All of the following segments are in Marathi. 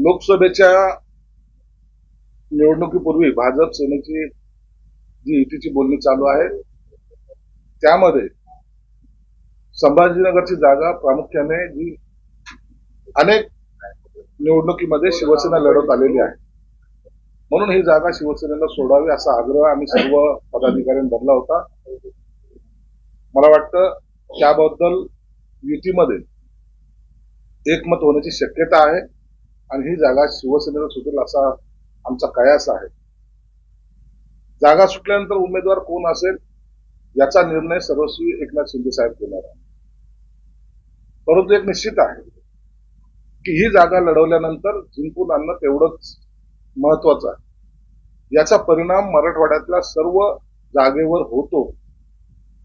लोकसभेच्या निवडणुकीपूर्वी भाजप सेनेची जी युतीची बोलणी चालू आहे त्यामध्ये संभाजीनगरची जागा प्रामुख्याने जी अनेक निवडणुकीमध्ये शिवसेना लढवत आलेली आहे, म्हणून ही जागा शिवसेनेला सोडावी असा आग्रह आम्ही सर्व पदाधिकाऱ्यांनी धरला होता. मला वाटतं त्याबद्दल युतीमध्ये एकमत होण्याची शक्यता आहे आणि ही जागा शिवसेनेला सुटेल असा आमचा कयास आहे. जागा सुटल्यानंतर उमेदवार कोण असेल याचा निर्णय सर्वस्वी एकनाथ शिंदे साहेब घेणार आहे. परंतु एक निश्चित आहे की ही जागा लढवल्यानंतर जिंकून आणणं तेवढंच महत्वाचं आहे. याचा परिणाम मराठवाड्यातल्या सर्व जागेवर होतो,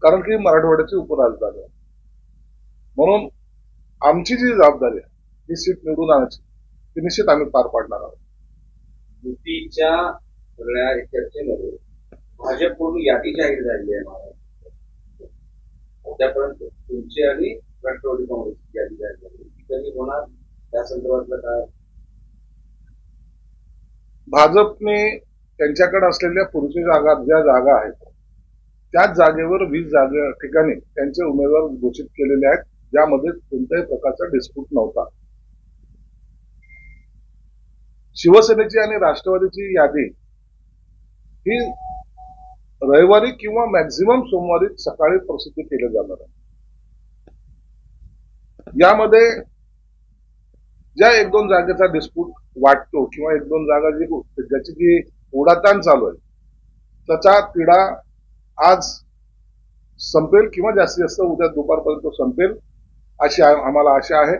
कारण की मराठवाड्याची उपराजधानी आहे. म्हणून आमची जी जबाबदारी आहे ही सीट निवडून आणायची ती निश्चित आम्ही पार पाडणार आहोत. युतीच्या सगळ्या चर्चेमध्ये भाजपकडून यादी जाहीर झाली आहे. महाराष्ट्रात उद्यापर्यंत तुमची आणि राष्ट्रवादी काँग्रेसची यादी जाहीर झाली, कधी होणार त्या संदर्भातलं काय? भाजपने त्यांच्याकडे असलेल्या पुढच्या ज्या जागा आहेत त्याच जागेवर 20 ठिकाणी त्यांचे उमेदवार घोषित केलेले आहेत, ज्यामध्ये कोणत्याही प्रकारचा डिस्प्यूट नव्हता. शिवसेनेची आणि राष्ट्रवादीची यादी ही रविवारी किंवा मॅक्झिमम सोमवारी सकाळी प्रसिद्ध केली जाणार आहे. यामध्ये ज्या 1-2 जागेचा डिस्प्यूट वाटतो किंवा 1-2 जागा ज्याची जी ओढाताण चालू आहे त्याचा तिढा आज संपेल किंवा जास्तीत जास्त उद्या दुपारपर्यंत संपेल अशी आम्हाला आशा आहे.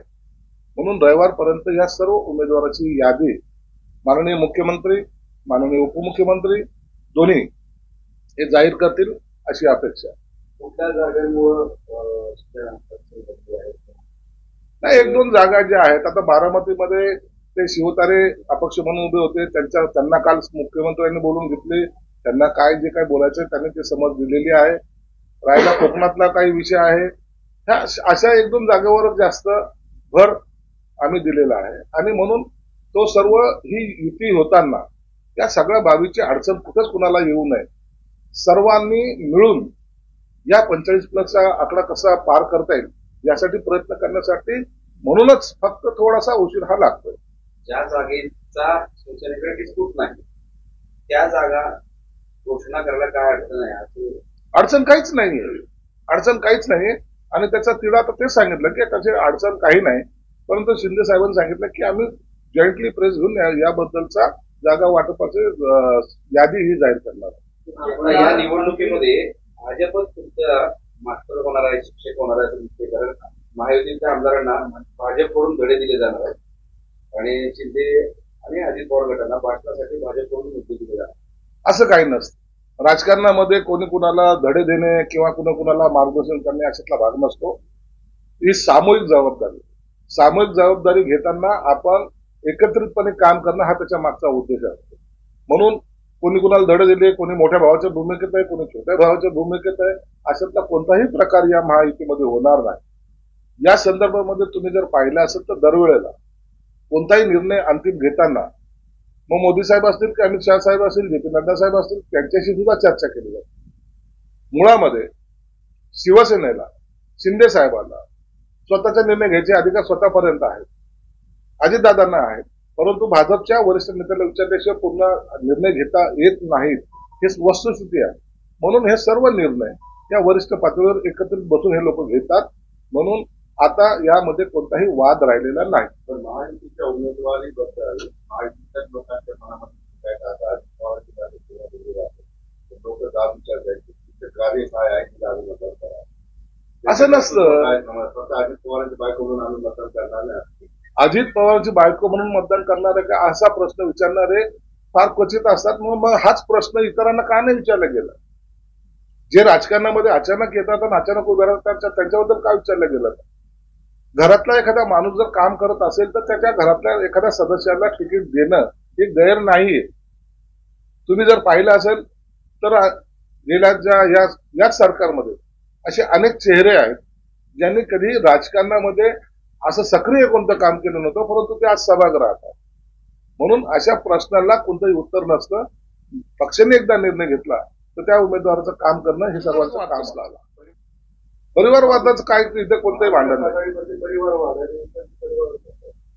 म्हणून रविवारपर्यंत या सर्व उमेदवाराची यादी माननीय मुख्यमंत्री, माननीय उपमुख्यमंत्री दोन्ही हे जाहीर करतील अशी अपेक्षा. कुठल्या जागांमुळे नाही, 1-2 जागा ज्या आहेत, आता बारामतीमध्ये ते शिवतारे अपक्ष म्हणून उभे होते, त्यांना काल मुख्यमंत्र्यांनी बोलून घेतले. त्यांना जे काय बोलायचं त्यांनी ते समज दिलेली आहे. राहिला कोकणातला काही विषय आहे, ह्या अशा 1-2 जागेवर जास्त भर आम्ही दिलेला आहे. आणि म्हणून तो सर्व ही युती होताना या सगळ्या बाबीची अडचण कुठंच कुणाला येऊ नये, सर्वांनी मिळून या 45+ आकडा कसा पार करता येईल यासाठी प्रयत्न करण्यासाठी, म्हणूनच फक्त थोडासा उशीर हा लागतोय. ज्या जागेचा शिवसेनेकडे डिस्प्यूट नाही त्या जागा घोषणा करायला काय अडचण आहे? अडचण काहीच नाहीये, अडचण काहीच नाही. आणि त्याचा तिढा तर तेच सांगितलं की त्याची अडचण काही नाही, परंतु शिंदे साहेबांनी सांगितलं की आम्ही जॉईंटली प्रेस घेऊन याबद्दलचा जागा वाटपाची यादी ही जाहीर करणार. या निवडणुकीमध्ये भाजपच तुमचा मास्टर होणार आहे, शिक्षक होणार आहे. कारण महायुतीच्या आमदारांना भाजपकडून धडे दिले जाणार आहेत आणि शिंदे आणि अजित पवार गटांना भाजपासाठी भाजपकडून मुद्दे दिले जाणार. असं काही नसतं. राजकारणामध्ये कोणी कुणाला धडे देणे किंवा कुणाला मार्गदर्शन करणे अशातला भाग नसतो. ही सामूहिक जबाबदारी. सामूहिक जबाबदारी घेताना आपण एकत्रितपणे काम करणं हा त्याच्या मागचा उद्देश असतो. म्हणून कोणी कुणाला धडे दिले, कोणी मोठ्या भावाच्या भूमिकेत आहे, कोणी छोट्या भावाच्या भूमिकेत आहे, अशातला कोणताही प्रकार या महायुतीमध्ये होणार नाही. या संदर्भामध्ये तुम्ही जर पाहिलं असेल तर दरवेळेला कोणताही निर्णय अंतिम घेताना मग मोदी साहेब असतील की अमित शहा साहेब असतील, जे पी नड्डा साहेब असतील, त्यांच्याशी सुद्धा चर्चा केली जाते. मुळामध्ये शिवसेनेला, शिंदे साहेबांना स्वतःचा निर्णय घ्यायचे अधिकार स्वतःपर्यंत आहेत, अजितदादांना आहेत, परंतु भाजपच्या वरिष्ठ नेत्याला विचारल्याशिवाय पूर्ण निर्णय घेता येत नाहीत, हे वस्तुस्थिती आहे. म्हणून हे सर्व निर्णय या वरिष्ठ पातळीवर एकत्रित बसून हे लोक घेतात. म्हणून आता यामध्ये कोणताही वाद राहिलेला नाही. पण महायुतीच्या उमेदवारीबद्दल महायुतीच्या लोकांच्या मनामध्ये लोक दाब विचार द्यायचे, कार्य काय आहे की आम्ही मतदान करा. असं नसतं. अजित पवारांची बायको म्हणून आम्ही मतदान करणार नाही, अजित पवारांची बायको म्हणून मतदान करणारे का असा प्रश्न विचारणारे फार क्वचित असतात. मग हाच प्रश्न इतरांना का नाही विचारला गेला? जे राजकारणामध्ये अचानक येतात आणि अचानक उभे राहतात त्यांच्याबद्दल का विचारलं गेलं? घरातला एखादा माणूस जर काम करत असेल तर त्याच्या घरातल्या एखाद्या सदस्याला तिकीट देणं हे गैर नाहीये. तुम्ही जर पाहिलं असेल तर गेल्या याच सरकारमध्ये असे अनेक चेहरे आहेत ज्यांनी कधी राजकारणामध्ये असं सक्रिय कोणतं काम केलं नव्हतं, परंतु ते आज सभागृहात आहेत. म्हणून अशा प्रश्नाला कोणतंही उत्तर नसतं. पक्षाने एकदा निर्णय घेतला तर त्या उमेदवाराचं काम करणं हे सर्वांचं काम लागलं. परिवारवादाचं काय इथे कोणतंही भांडण नाही.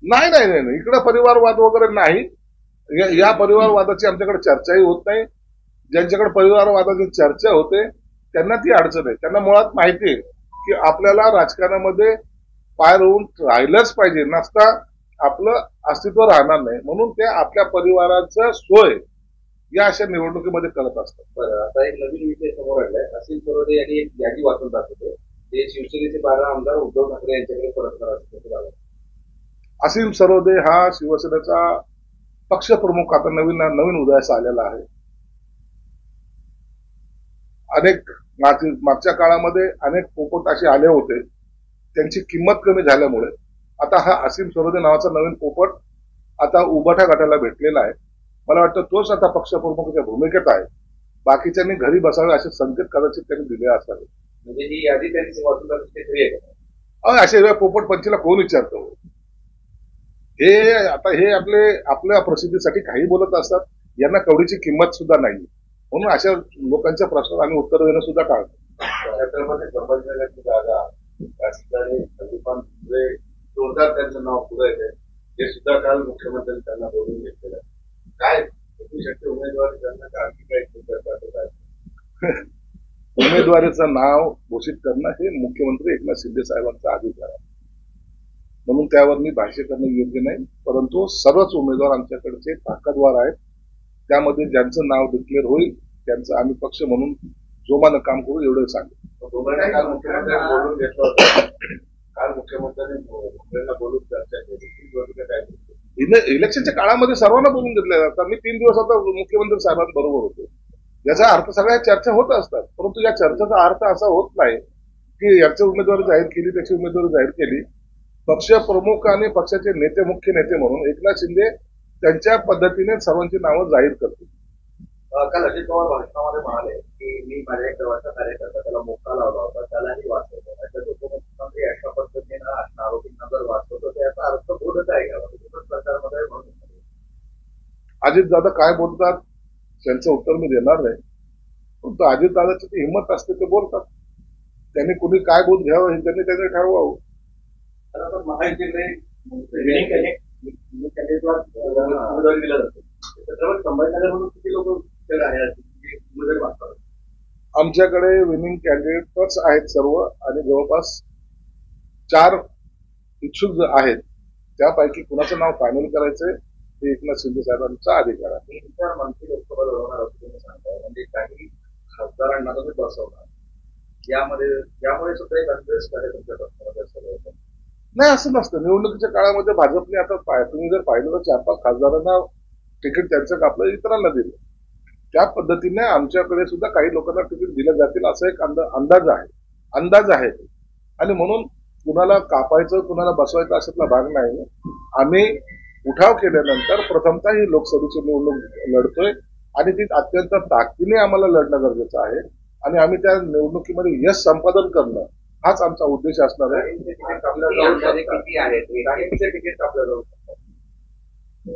नाही नाही नाही नाही. इकडे परिवारवाद वगैरे नाही. या परिवारवादाची आमच्याकडे चर्चाही होत नाही. ज्यांच्याकडे परिवारवादाची चर्चा होते त्यांना ती अडचण आहे. त्यांना मुळात माहिती आहे की आपल्याला राजकारणामध्ये पाय रोवून राहिलंच पाहिजे, नसता आपलं अस्तित्व राहणार नाही. म्हणून ते आपल्या परिवाराचं सोय या अशा निवडणुकीमध्ये करत असतात. बरं, आता एक नवीन विषय समोर आलाय. असीम सरोदे यांनी एक यादी वाचून दाखवते. ते शिवसेनेचे 12 आमदार उद्धव ठाकरे यांच्याकडे परत करणार. असीम सरोदे हा शिवसेनेचा पक्षप्रमुख आता नवीन उदयास आलेला आहे. अनेक मागच्या काळामध्ये अनेक पोपट असे आले होते, त्यांची किंमत कमी झाल्यामुळे आता हा असीम सरोदे नावाचा नवीन पोपट आता उबाठा गटाला भेटलेला आहे. मला वाटतं तोच आता पक्षप्रमुखाच्या भूमिकेत आहे. बाकीच्यांनी घरी बसावे असे संकेत कदाचित त्यांनी दिले असावे. म्हणजे ही यादी त्यांची वाचून खरी आहे का? असे पोपट पंचीला कोण विचारतो? हे आपल्या प्रसिद्धीसाठी काही बोलत असतात. यांना कवडीची किंमत सुद्धा नाही. म्हणून अशा लोकांच्या प्रश्नात आम्ही उत्तर देणं सुद्धा टाळतो. छत्रपती संभाजीनगरची जागा या ठिकाणी संदीपान भुमरे जोरदार त्यांचं नाव पुढे येते. ते सुद्धा काल मुख्यमंत्र्यांनी त्यांना बोलून घेतलेलं आहे. काय शक्य उमेदवार त्यांना आणखी काही उमेदवारीचं नाव घोषित करणं हे मुख्यमंत्री एकनाथ शिंदे साहेबांचा अधिकार आहे. म्हणून त्यावर मी भाष्य करणं योग्य नाही. परंतु सर्वच उमेदवार आमच्याकडचे ताकदवार आहेत. त्यामध्ये ज्यांचं नाव डिक्लेअर होईल त्यांचं आम्ही पक्ष म्हणून जोमानं काम करू एवढं सांगतो. काल मुख्यमंत्र्यांनी बोलून घेतलं होतं. काल मुख्यमंत्र्यांनी भुमरेंना बोलून चर्चा केली. इलेक्शनच्या काळामध्ये सर्वांना बोलून घेतलं जातं. मी 3 दिवस आता मुख्यमंत्री साहेबांबरोबर होतो. याचा अर्थ सगळ्या चर्चा होत असतात. परंतु या चर्चेचा अर्थ असा होत नाही की याची उमेदवारी जाहीर केली, त्याची उमेदवारी जाहीर केली. पक्ष प्रमुख आणि पक्षाचे नेते, मुख्य नेते म्हणून एकनाथ शिंदे त्यांच्या पद्धतीने सर्वांची नावं जाहीर करतील. काल अजित पवार भाषणामध्ये म्हणाले की मी माझ्या एक जवळचा कार्यकर्ता त्याला मोका लावला होता, त्यालाही वाचवतो. त्याच्यात उपमुख्यमंत्री अशा पद्धतीनं आरोपींना जर वाचवतो त्याचा अर्थ बोलत आहे का प्रचारामध्ये? म्हणून अजितदादा काय बोलतात त्यांचं उत्तर मी देणार नाही. परंतु अजितदादाची ती हिंमत असते ते बोलतात. त्यांनी कुणी काय बोध घ्यावं हे त्यांनी ठरवावं. महायुतीकडे उमेदवारी दिला जातो. छत्रपती संभाजीनगरमधून किती लोक उमेदवारी मागतात? आमच्याकडे विनिंग कॅन्डिडेटच आहेत सर्व आणि जवळपास 4 इच्छुक आहेत. त्यापैकी कुणाचं नाव फायनल करायचंय हे एकनाथ शिंदे साहेबांचा अधिकार आहे. 3-4 मंत्री लोकसभा लढवणार असं तुम्ही सांगताय. म्हणजे काही खासदारांना तुम्ही बसवणार यामुळे सुद्धा एक अंदाज आहे तुमच्या पक्षामध्ये? नाही, असं नसतं. निवडणुकीच्या काळामध्ये भाजपने आता तुम्ही जर पाहिलं तर 4-5 खासदारांना तिकीट त्यांचं कापलं, इतरांना दिलं. त्या पद्धतीने आमच्याकडे सुद्धा काही लोकांना तिकीट दिलं जातील असा एक अंदाज आहे. आणि म्हणून कुणाला कापायचं कुणाला बसवायचं अशातला भाग नाही. आम्ही उठाव केल्यानंतर प्रथमतः ही लोकसभेची निवडणूक लढतोय आणि ती अत्यंत ताकदीने आम्हाला लढणं गरजेचं आहे. आणि आम्ही त्या निवडणुकीमध्ये यश संपादन करणं हाच आमचा उद्देश असणार आहे.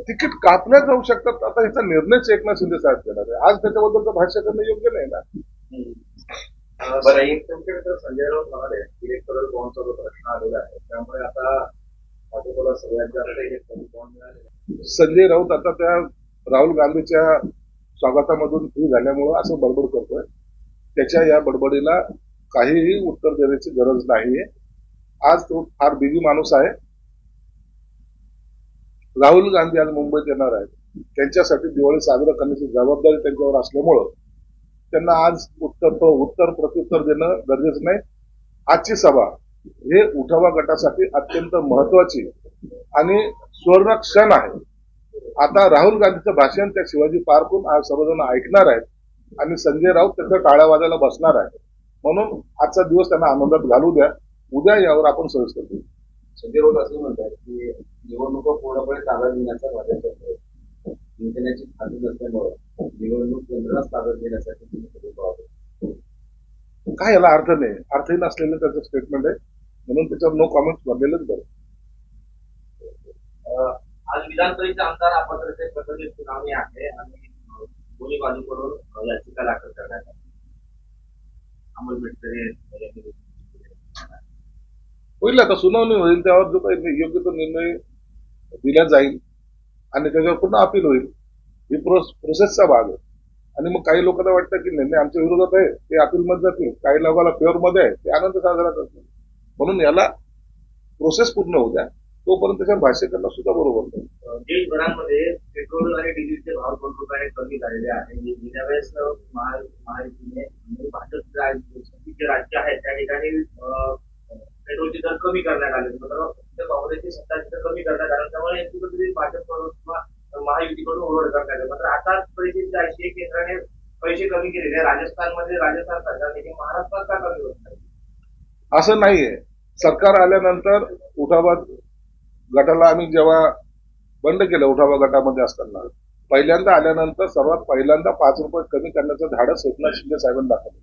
तिकीट कापल्या जाऊ शकतात. आता ह्याचा निर्णयच एकनाथ शिंदे साहेब घेणार आहे. आज त्याच्याबद्दल भाष्य करणं योग्य नाही ना. बरं, तुमच्याकडे संजय राऊत म्हणाले इलेक्टोरल बॉन्डचा जो प्रश्न आलेला आहे त्यामुळे आता भाजपला सगळ्यात जास्त इलेक्टोरल बॉन्ड मिळाले. संजय राऊत आता त्या राहुल गांधीच्या स्वागतामधून फ्री झाल्यामुळं असं बडबड करतोय. त्याच्या या बडबडीला काहीही उत्तर देण्याची गरज नाहीये. आज तो फार बिझी माणूस आहे. राहुल गांधी आज मुंबईत येणार आहेत. त्यांच्यासाठी दिवाळी साजरा करण्याची जबाबदारी त्यांच्यावर असल्यामुळं त्यांना आज उत्तर प्रत्युत्तर देणं गरजेचं नाही. आजची सभा हे उठावा गटासाठी अत्यंत महत्वाची आणि स्वर्ण क्षण आहे. आता राहुल गांधीचं भाषण त्या शिवाजी पार्कहून आज सर्वजण ऐकणार आहेत आणि संजय राऊत त्याच्या टाळ्या वाजायला बसणार आहे. म्हणून आजचा दिवस त्यांना आनंदात घालू द्या. उद्या यावर आपण सविस्तर बोलू. संजय राऊत असं म्हणतात की निवडणुका पूर्णपणे ताब्यात घेण्याचा माझ्याचा प्रयत्न जिंकण्याची खात्री नसल्यामुळे निवडणूक केंद्रात ताब्यात घेण्यासाठी तुम्ही कधी पाहतो? काय याला अर्थ नाही. अर्थही नसलेलं त्याचं स्टेटमेंट आहे. म्हणून त्याच्यावर नो कॉमेंट्स भरलेलंच बरं. आज विधान परिषद आमदार अपात्रते प्रकरणी सुनावणी आहे आणि दोन्ही बाजूकडून याचिका दाखल करण्यात आली. अमोल मिटकरी होईल, आता सुनावणी होईल, त्यावर जो काही योग्य तो निर्णय दिला जाईल आणि त्याच्यावर पुन्हा अपील होईल. ही प्रोसेसचा भाग आहे. आणि मग काही लोकांना वाटतं की निर्णय आमच्या विरोधात आहे ते अपीलमध्ये जातील, काही लोकांना फेवरमध्ये आहे ते आनंद साजरा करतील. म्हणून याला प्रोसेस पूर्ण होऊ द्या, तोपर्यंत त्याच्यावर भाष्य करणं सुद्धा बरोबर नाही. देशभरामध्ये पेट्रोल आणि डिझेलचे भाव 2 रुपयाने कमी झालेले आहे. गेल्या वेळेस महायुतीने भाजपचे राज्य आहे त्या ठिकाणी पेट्रोलचे दर कमी करण्यात आले, मात्र काँग्रेसची सत्ता तिथं कमी करण्यात आली. त्यामुळे कुठेतरी भाजपकडून किंवा महायुतीकडून ओरड करण्यात आली. मात्र आता परिस्थिती अशी आहे केंद्राने पैसे कमी केलेले. राजस्थानमध्ये राजस्थान सरकारने महाराष्ट्रात का कमी होत नाही? असं नाहीये. सरकार आल्यानंतर उठावात गटाला आम्ही जेव्हा बंद केलं, उठावा गटामध्ये असताना पहिल्यांदा आल्यानंतर सर्वात पहिल्यांदा 5 रुपये कमी करण्याचं धाडस एकनाथ शिंदे साहेबांनी दाखवलं.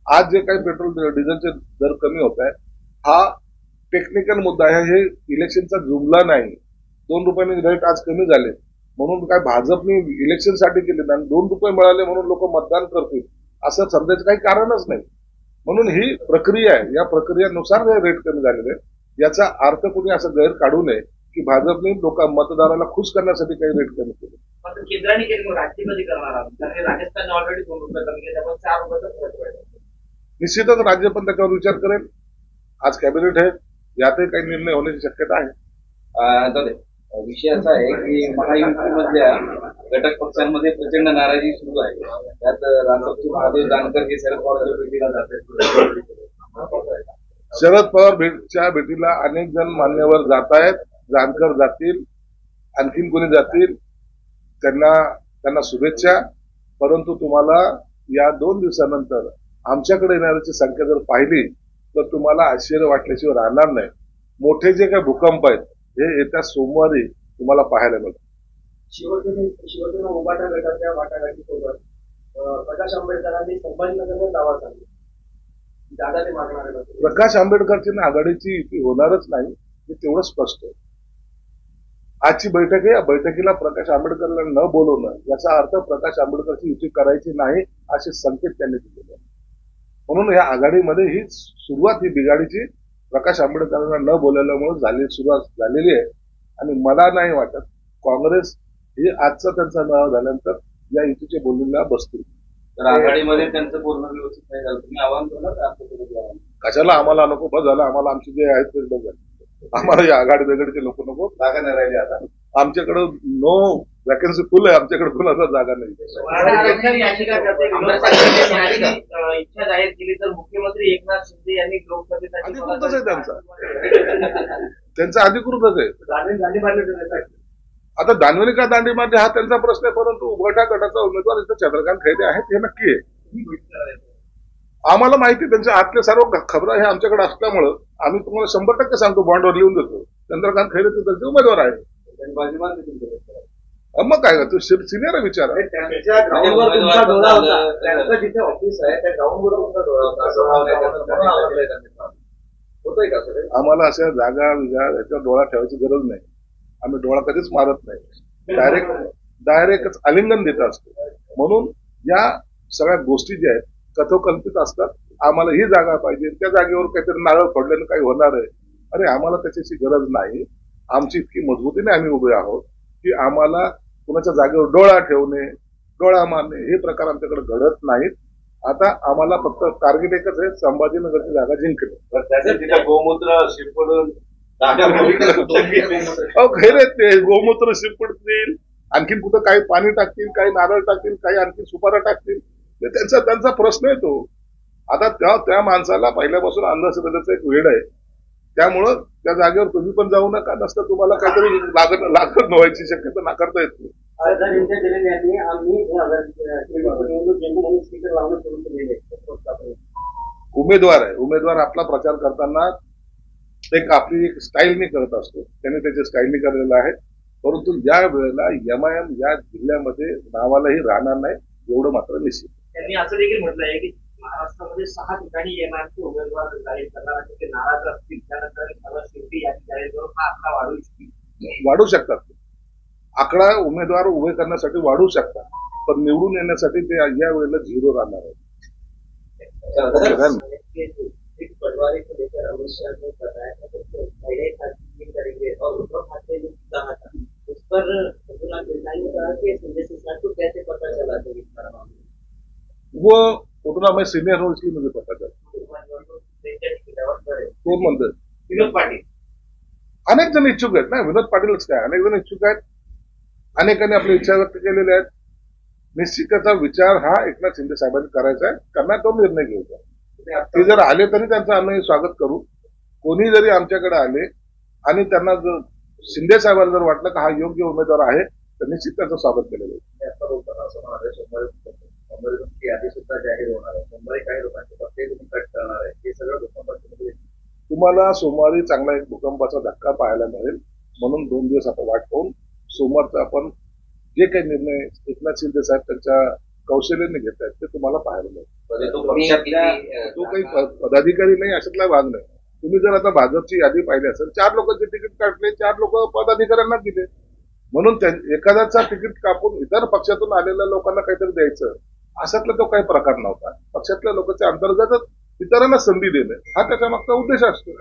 आज जे काही पेट्रोल डिझेलचे दर कमी होत आहे हा टेक्निकल मुद्दा आहे. हे इलेक्शनचा जुमला नाही. 2 रुपयांनी रेट आज कमी झाले म्हणून काय भाजपने इलेक्शनसाठी केले आणि 2 रुपये मिळाले म्हणून लोक मतदान करतील असं समजायचं काही कारणच नाही. म्हणून ही प्रक्रिया आहे. या प्रक्रियेनुसार हे रेट कमी झालेले आहे. याचा अर्थ कोणी असं गैर काढू नये की भाजपने मतदाराला खुश करण्यासाठी काही रेट कमी केले. मात्र केंद्राने केले, मग राज्य कधी करणार आहात? राजस्थानने ऑलरेडी 2 रुपये कमी केले, त्यामुळे 4 रुपयाचा फरक पडेल. निश्चितच राज्य पण त्याच्यावर विचार करेल. आज कॅबिनेट आहे, यातही काही निर्णय होण्याची शक्यता आहे. विषय असा आहे की महायुतीमधल्या घटक पक्षांमध्ये प्रचंड नाराजी सुरू आहे. त्यात रासपचे महादेव जानकर हे शरद पवारच्या भेटीला जातात. शरद पवारच्या भेटीला अनेक जण मान्यवर जात आहेत. जानकर जातील, आणखीन कोणी जातील, त्यांना शुभेच्छा. परंतु तुम्हाला या 2 दिवसानंतर आमच्याकडे येणाऱ्याची संख्या जर पाहिली तर तुम्हाला आश्चर्य वाटल्याशिवाय राहणार नाही. मोठे जे काही भूकंप आहेत हे येत्या सोमवारी तुम्हाला पाहायला मिळतात. शिवसेना उभाटा गटाच्या वाटाघाटीसोबत प्रकाश आंबेडकरांनी संभाजीनगरवर दावा चालला. दादा ते मागणार आहे. प्रकाश आंबेडकरची आघाडीची युती होणारच नाही हे तेवढं स्पष्ट आहे. आजची बैठक आहे, या बैठकीला प्रकाश आंबेडकरला न बोलवणं याचा अर्थ प्रकाश आंबेडकरची युती करायची नाही असे संकेत त्यांनी दिलेले आहेत. म्हणून या आघाडीमध्ये ही सुरुवात ही बिघाडीची प्रकाश आंबेडकरांना न बोलवल्यामुळे सुरुवात झालेली आहे. आणि मला नाही वाटत काँग्रेस हे आजचा त्यांचा नाव झाल्यानंतर या युतीचे बोलणीला बसतील. तर आघाडीमध्ये त्यांचं पूर्ण व्यवस्थित नाही झालं, तुम्ही आव्हान करणार? कशाला आम्हाला नको, बस झालं. आम्हाला आमचे जे आहेत ते बस झाले. आम्हाला या आघाडी वेगळीचे लोक नको. जागा नाही राहिली आता. आमच्याकडे नो वॅकन्सी फुल आहे. आमच्याकडे कुणाचा जागा नाही. इच्छा जाहीर केली तर मुख्यमंत्री एकनाथ शिंदे यांनी लोकसभेसाठी अधिकृतच आहे. त्यांचा अधिकृतच आहे. आता दानवेने का दांडी मारली हा त्यांचा प्रश्न आहे. परंतु उभटा गटाचा उमेदवार इथं चंद्रकांत खैरे आहेत हे नक्की आहे. आम्हाला माहिती त्यांच्या आतल्या सर्व खबरा हे आमच्याकडे असल्यामुळं आम्ही तुम्हाला 100% सांगतो, बॉन्डवर लिहून देतो. चंद्रकांत खैरे ते त्यांचे उमेदवार आहे. मग काय तू सिनियर विचार आहे. जिथे ऑफिस आहे त्या ग्राउंडवर होतोय का सर? आम्हाला अशा जागा याच्यावर डोळा ठेवायची गरज नाही. आम्ही डोळा कधीच मारत नाही. डायरेक्टच आलिंगन देत असतो. म्हणून या सगळ्या गोष्टी ज्या आहेत कथोकल्पित असतात. आम्हाला ही जागा पाहिजे, त्या जागेवर काहीतरी नारळ फोडल्यानं काही होणार आहे. अरे आम्हाला त्याच्याची गरज नाही. आमची इतकी मजबूतीने आम्ही उभे आहोत की आम्हाला कुणाच्या जागेवर डोळा ठेवणे, डोळा मारणे हे प्रकार आमच्याकडे घडत नाहीत. आता आम्हाला फक्त टार्गेट एकच आहे, संभाजीनगरची जागा जिंकणे. त्यासाठी गोमूत्र शिरपडून खैरे ते गोमूत्र शिरपडतील, आणखीन कुठं काही पाणी टाकतील, काही नारळ टाकतील, काही आणखी सुपारा टाकतील. त्यांचा प्रश्न आहे तो. आता त्या माणसाला पहिल्यापासून अंधश्रद्धेचा एक वेळ आहे. त्यामुळं त्या जागेवर तुम्ही पण जाऊ नका. नसतं तुम्हाला काहीतरी लागत व्हायची शक्यता नाकारता येत नाही. उमेदवार आहे. उमेदवार आपला प्रचार करताना आपली एक स्टाईलनी करत असतो. त्यांनी त्याच्या स्टाईलनी केलेलं आहे. परंतु या वेळेला एमआयएम या जिल्ह्यामध्ये नावालाही राहणार नाही एवढं मात्र निश्चित. त्यांनी असं देखील म्हटलं आहे की महाराष्ट्रामध्ये 6 ठिकाणी एमआयएमचे उमेदवार जाहीर करणार आणि ते नाराज असतील त्यानंतर सर्व शेवटी यादी जाहीर करून हा आकडा वाढू शकतात. आकडा उमेदवार उभे करण्यासाठी वाढू शकतात, पण निवडून येण्यासाठी ते या वेळेला 0 राहणार आहे. पटवारी को लेकर अमित शाह ने बताया था कि पहले खाती करेंगे और उद्धव ठाकरे ने कहा था, उस पर उन्होंने बिरलाई ने कहा कि संजय सिन्हा को कैसे पता चला था इस तरह वो उतना मैं सीनियर हूँ इसलिए मुझे पता चला. कोण म्हणतं? विनोद पाटिल अनेक जण इच्छुक आहेत ना, विनोद पाटीलच काय, अनेक जण इच्छुक आहेत, अनेकांनी आपली इच्छा व्यक्त केलेल्या आहेत. निश्चित त्याचा विचार हा एकनाथ शिंदे साहेबांनी करायचा आहे, करण्यात तो निर्णय घ्यायचा. ते जर आले तरी त्यांचं आम्ही स्वागत करू. कोणी जरी आमच्याकडे आले आणि त्यांना जर शिंदे साहेबांना जर वाटलं की हा योग्य उमेदवार आहे तर निश्चित त्याचं स्वागत केलं जाईल. असं म्हणाले सोमवारी यादी सुद्धा जाहीर होणार आहे. सोमवारी काही लोकांचे पत्ते तुम्ही कट करणार आहे, हे सगळं भूकंपाचे तुम्हाला सोमवारी चांगला एक भूकंपाचा धक्का पाहायला मिळेल, म्हणून 2 दिवस आता वाट पाहून सोमवारचा आपण जे काही निर्णय एकनाथ शिंदे साहेब त्यांच्या कौशल्याने घेत आहेत ते तुम्हाला पाहायला मिळेल. तो काही पदाधिकारी नाही, अशातला भाग नाही. तुम्ही जर आता भाजपची यादी पाहिली असेल, 4 लोकांचे तिकीट काढले, 4 लोक पदाधिकाऱ्यांना दिले. म्हणून एखाद्याचा तिकीट कापून इतर पक्षातून आलेल्या लोकांना काहीतरी द्यायचं, अशातला तो काही प्रकार नव्हता. पक्षातल्या लोकांच्या अंतर्गतच इतरांना संधी देणे हा त्याच्या मागचा उद्देश असतो.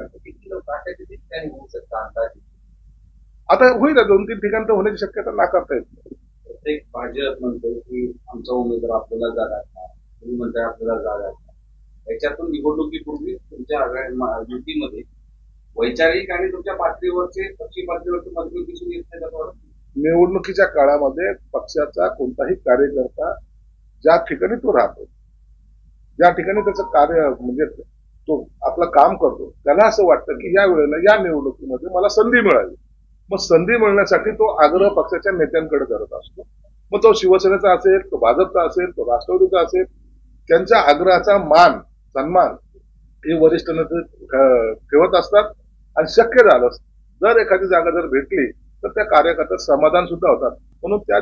आता होईल 2-3 ठिकाण तर होण्याची शक्यता नाकारता येत नाही. प्रत्येक भाजप म्हणते की आमचा उमेदवार आपल्याला जागा आहे, तुम्ही म्हणताय आपल्याला जागा आहे. याच्यातून निवडणुकीपूर्वी तुमच्या युतीमध्ये वैचारिक आणि तुमच्या पातळीवरचे पक्षी पातळीवरचे मतभेद दिसून येत नाही. निवडणुकीच्या काळामध्ये पक्षाचा कोणताही कार्यकर्ता ज्या ठिकाणी तो राहतो, ज्या ठिकाणी त्याचं कार्य म्हणजे तो आपलं काम करतो, त्याला असं वाटतं की या वेळेला या निवडणुकीमध्ये मला संधी मिळावी. मग संधी मिळण्यासाठी तो आग्रह पक्षाच्या नेत्यांकडे करत असतो. मग तो शिवसेनेचा असेल, तो भाजपचा असेल, तो राष्ट्रवादीचा असेल, त्यांच्या आग्रहाचा मान सन्मान हे वरिष्ठ नेते ठेवत असतात. आणि शक्य झालं जर एखादी जागा जर भेटली तर त्या कार्यकर्त्यात समाधान सुद्धा होतात. म्हणून त्या